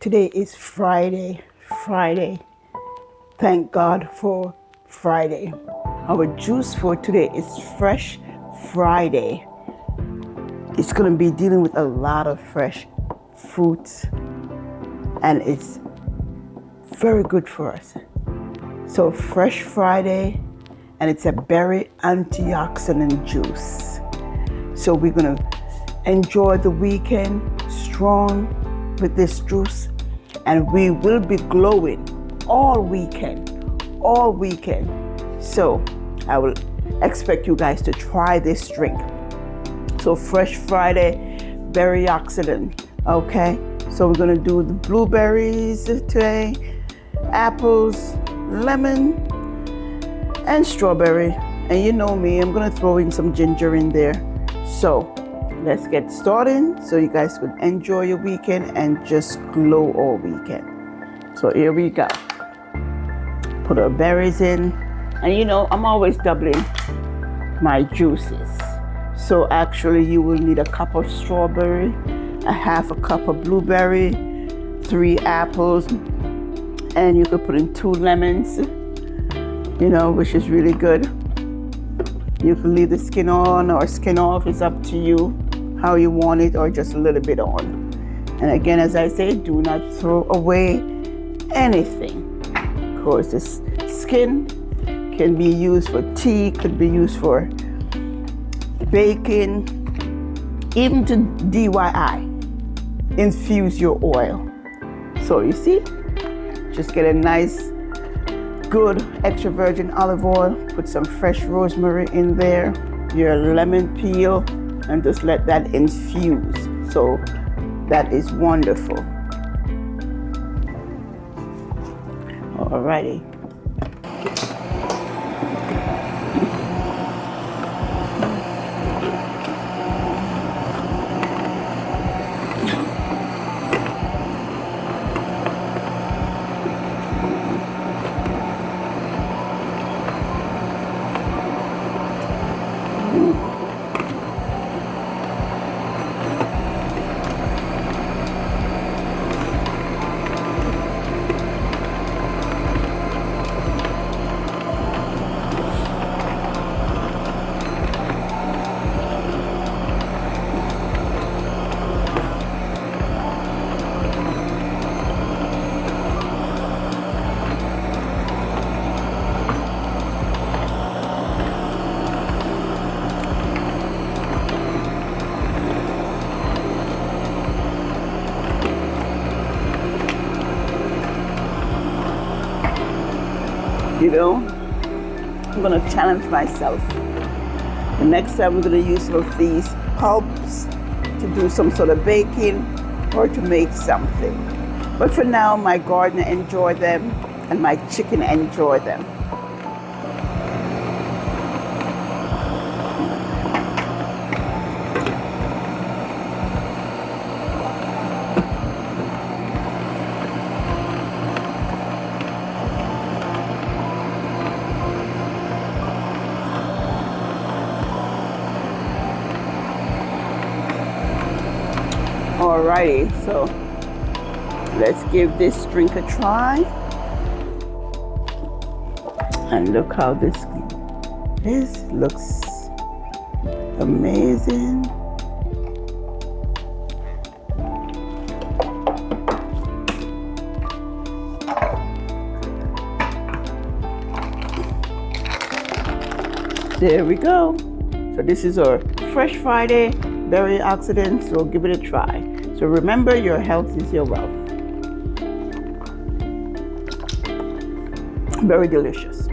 today is Friday. Thank God for Friday. Our juice for today is Fresh Friday. It's going to be dealing with a lot of fresh fruits, and it's very good for us. So Fresh Friday, and it's a berry antioxidant juice. So we're going to enjoy the weekend strong with this juice, and we will be glowing all weekend. So I will expect you guys to try this drink. So Fresh Friday berry oxidant. Okay, so we're gonna do the blueberries today, apples, lemon, and strawberry. And you know me, I'm gonna throw in some ginger in there. So let's get started so you guys could enjoy your weekend and just glow all weekend. So here we go. Put our berries in. And you know, I'm always doubling my juices. So actually you will need a cup of strawberry, a half a cup of blueberry, 3 apples, and you could put in 2 lemons, you know, which is really good. You can leave the skin on or skin off, it's up to you how you want it, or just a little bit on. And again, as I say, do not throw away anything. Of course, this skin can be used for tea, could be used for baking, even to DIY, infuse your oil. So you see, just get a nice, good extra virgin olive oil, put some fresh rosemary in there, your lemon peel, and just let that infuse. So that is wonderful. Alrighty. You know, I'm gonna challenge myself. The next time we're gonna use some of these pulps to do some sort of baking or to make something. But for now, my gardener enjoy them and my chicken enjoy them. Alrighty, so let's give this drink a try. And look how this looks amazing. There we go. So this is our Fresh Friday berry oxidant, so give it a try. So remember, your health is your wealth. Very delicious.